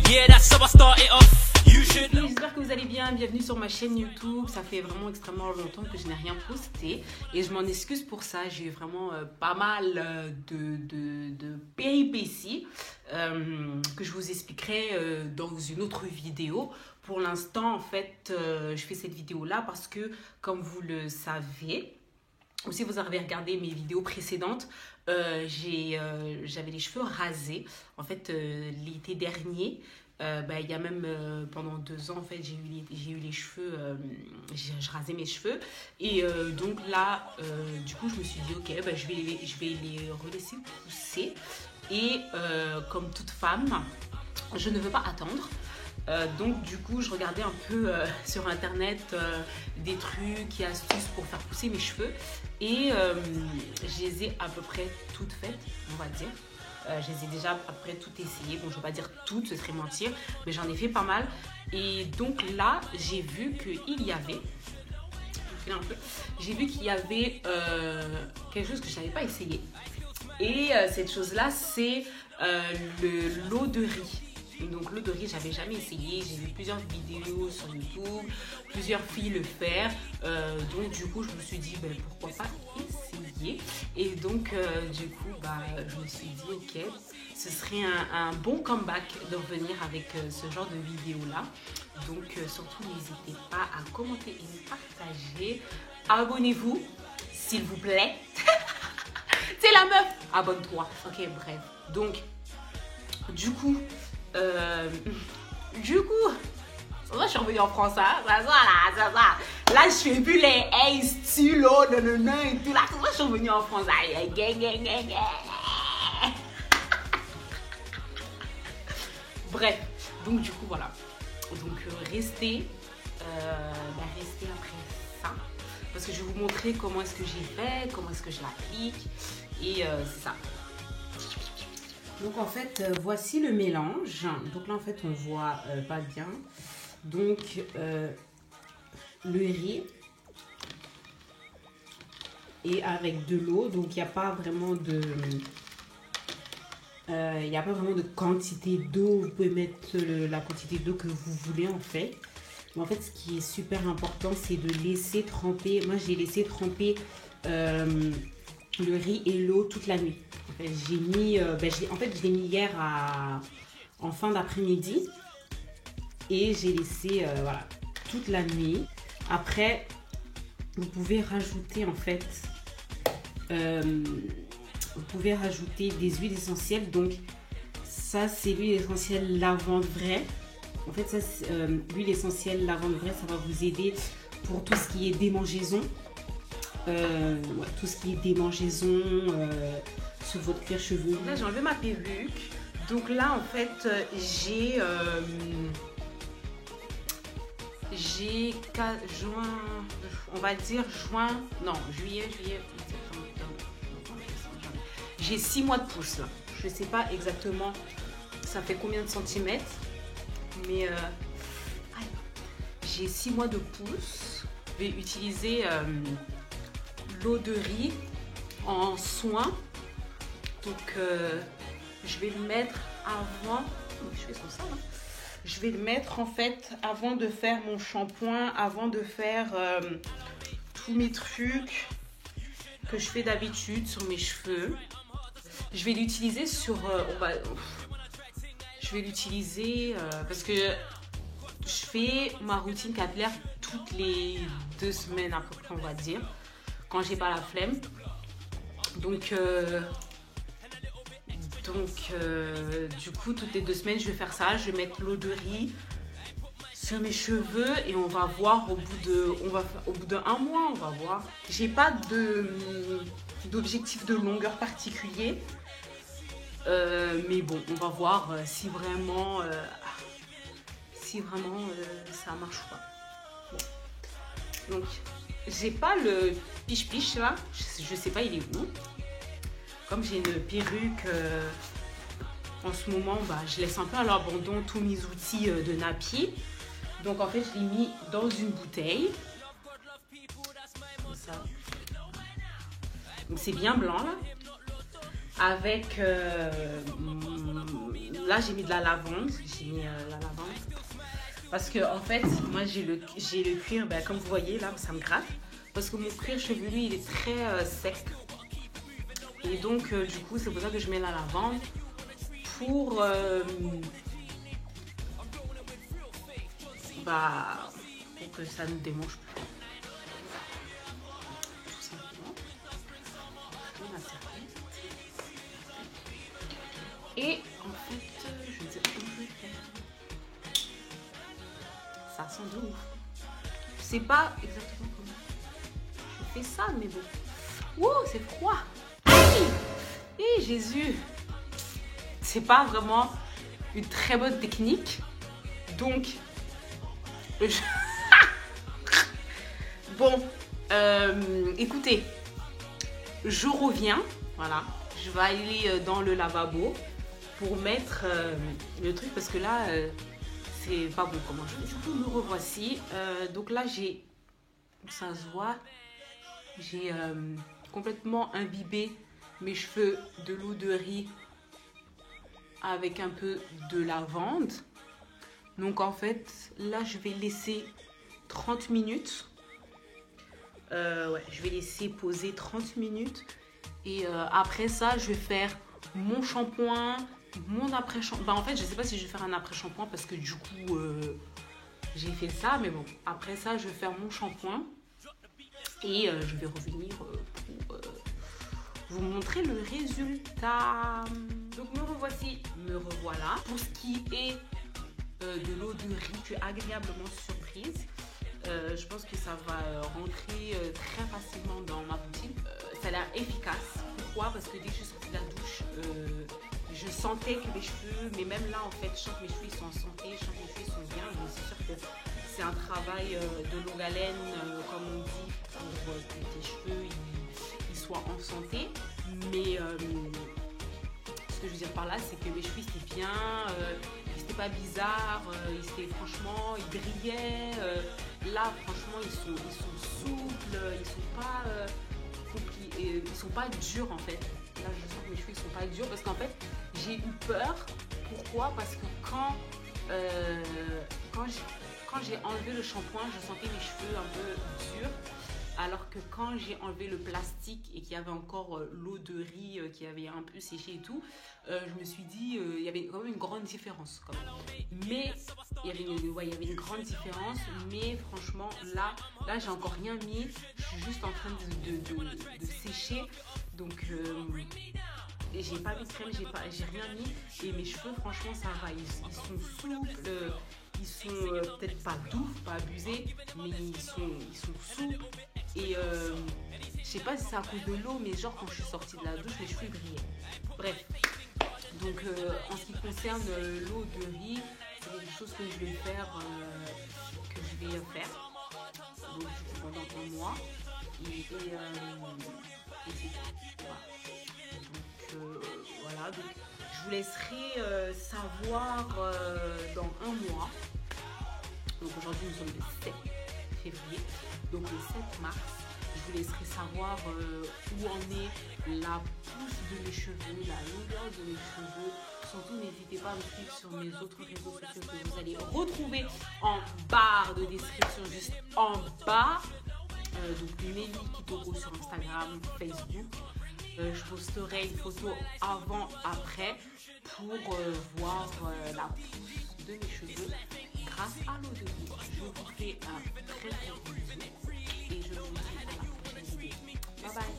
Yeah, that's how I started off. You should know. J'espère que vous allez bien, bienvenue sur ma chaîne YouTube. Ça fait vraiment extrêmement longtemps que je n'ai rien posté et je m'en excuse pour ça. J'ai eu vraiment pas mal de péripéties que je vous expliquerai dans une autre vidéo. Pour l'instant, en fait, je fais cette vidéo-là parce que, comme vous le savez, ou si vous avez regardé mes vidéos précédentes, j'avais les cheveux rasés. En fait, l'été dernier, il y a même pendant 2 ans, en fait, j'ai eu les cheveux, je rasais mes cheveux. Et donc là, du coup, je me suis dit, ok, je vais les relaisser pousser. Et comme toute femme, je ne veux pas attendre. Donc du coup je regardais un peu sur internet des trucs et astuces pour faire pousser mes cheveux et je les ai à peu près toutes faites, on va dire. Je les ai déjà à peu près toutes essayées. Bon, je ne vais pas dire toutes, ce serait mentir, mais j'en ai fait pas mal. Et donc là j'ai vu qu'il y avait quelque chose que je n'avais pas essayé. Et cette chose là c'est l'eau de riz. Donc l'eau de riz, j'avais jamais essayé. J'ai vu plusieurs vidéos sur YouTube, plusieurs filles le faire. Donc du coup, je me suis dit, pourquoi pas essayer. Et donc du coup, je me suis dit, ok, ce serait un bon comeback de revenir avec ce genre de vidéo-là. Donc surtout, n'hésitez pas à commenter et partager. Abonnez-vous, s'il vous plaît. C'est la meuf. Abonne-toi. Ok, bref. Donc, du coup, moi je suis revenue en France, hein, ça. Là je fais plus les hey, stylo, nanana et tout, là, moi je suis revenue en France, gang. Bref, donc du coup voilà, donc restez après ça, parce que je vais vous montrer comment est-ce que j'ai fait, comment est-ce que je l'applique, et c'est ça. Donc en fait, voici le mélange. Donc là en fait on voit pas bien. Donc le riz et avec de l'eau. Donc il n'y a pas vraiment de quantité d'eau. Vous pouvez mettre la quantité d'eau que vous voulez en fait. Mais en fait ce qui est super important c'est de laisser tremper. Moi j'ai laissé tremper le riz et l'eau toute la nuit. Je l'ai mis hier en fin d'après-midi et j'ai laissé toute la nuit. Après, vous pouvez rajouter des huiles essentielles. Donc ça c'est l'huile essentielle lavande vraie. En fait ça l'huile essentielle lavande vraie, ça va vous aider pour tout ce qui est démangeaison. Tout ce qui est démangeaison sur votre cuir chevelu. Là j'ai enlevé ma perruque. Donc là en fait j'ai juillet, septembre, j'ai 6 mois de pouce là. Je sais pas exactement ça fait combien de centimètres, mais j'ai 6 mois de pouce. Je vais utiliser l'eau de riz en soin. Donc je vais le mettre avant, je vais le mettre en fait avant de faire mon shampoing, avant de faire tous mes trucs que je fais d'habitude sur mes cheveux. Je vais l'utiliser parce que je fais ma routine capillaire toutes les 2 semaines à peu près, on va dire, quand j'ai pas la flemme. Donc du coup toutes les 2 semaines je vais faire ça. Je vais mettre l'eau de riz sur mes cheveux et on va voir au bout d'1 mois, on va voir. J'ai pas d'objectif de longueur particulier, mais bon, on va voir si vraiment ça marche ou pas. Bon. Donc j'ai pas le piche là, je sais pas il est où. Comme j'ai une perruque en ce moment, je laisse un peu à l'abandon tous mes outils de nappy. Donc en fait je l'ai mis dans une bouteille comme ça. Donc c'est bien blanc là, avec là j'ai mis de la lavande. J'ai mis la lavande. Parce que en fait, moi j'ai le cuir, ben, comme vous voyez là, ça me gratte. Parce que mon cuir chevelu, il est très sec. Et donc, du coup, c'est pour ça que je mets la lavande. Pour que ça ne démange plus. Tout simplement. Je mets la serviette. Et en fait, je ne sais pas comment je vais faire. Ça sent de ouf. Je sais pas exactement comment je fais ça, mais bon. Ouh, c'est froid. Aïe! Et Jésus! C'est pas vraiment une très bonne technique. Donc, bon, écoutez, je reviens. Voilà, je vais aller dans le lavabo pour mettre le truc parce que là, c'est pas bon comment je fais ça. Me revoici. Donc là, ça se voit, j'ai complètement imbibé mes cheveux de l'eau de riz avec un peu de lavande. Donc en fait, là je vais laisser 30 minutes. Ouais, je vais laisser poser 30 minutes. Et après ça, je vais faire mon shampoing, mon après-shampoing. Bah, en fait, je sais pas si je vais faire un après-shampoing parce que du coup, j'ai fait ça. Mais bon, après ça, je vais faire mon shampoing. Et je vais revenir pour vous montrer le résultat. Donc me revoici, me revoilà. Pour ce qui est de l'eau de riz, je suis agréablement surprise. Je pense que ça va rentrer très facilement dans ma routine. Ça a l'air efficace. Pourquoi? Parce que dès que je suis sortie de la douche, je sentais que mes cheveux, mais même là en fait, je sens que mes cheveux ils sont en santé, je sens que mes cheveux ils sont bien. Donc c'est sûr que c'est un travail de longue haleine, comme on dit, pour que tes cheveux ils soient en santé. Mais ce que je veux dire par là, c'est que mes cheveux étaient bien, ils n'étaient pas bizarres, franchement, ils brillaient. Là, franchement, ils sont souples, ils sont pas durs en fait. Là, je sens que mes cheveux ils sont pas durs parce qu'en fait, j'ai eu peur. Pourquoi? Parce que quand j'ai enlevé le shampoing, je sentais mes cheveux un peu durs. Alors que quand j'ai enlevé le plastique et qu'il y avait encore l'eau de riz qui avait un peu séché et tout, je me suis dit il y avait quand même une grande différence. Quand même. Mais il y avait une grande différence. Mais franchement, là j'ai encore rien mis. Je suis juste en train de sécher. Donc j'ai pas mis de crème, j'ai rien mis. Et mes cheveux, franchement, ça va. Ils sont souples. Ils sont peut-être pas doux, pas abusés, mais ils sont souples. Et je sais pas si c'est à cause de l'eau, mais genre quand je suis sortie de la douche, mes cheveux brillaient. Bref, donc en ce qui concerne l'eau de riz, c'est quelque chose que je vais faire, donc pendant un mois. Et c'est tout. Voilà. Donc je vous laisserai savoir dans un mois. Donc aujourd'hui nous sommes le 7 février, donc le 7 mars, je vous laisserai savoir où en est la pousse de mes cheveux, la longueur de mes cheveux. Surtout n'hésitez pas à me suivre sur mes autres réseaux sociaux que vous allez retrouver en barre de description, juste en bas. Donc Nelly Kitoko sur Instagram, Facebook. Je posterai une photo avant-après pour voir la pousse de mes cheveux grâce à l'eau de riz. Je vous fais un très gros bisou et je vous dis à la prochaine vidéo. Bye bye.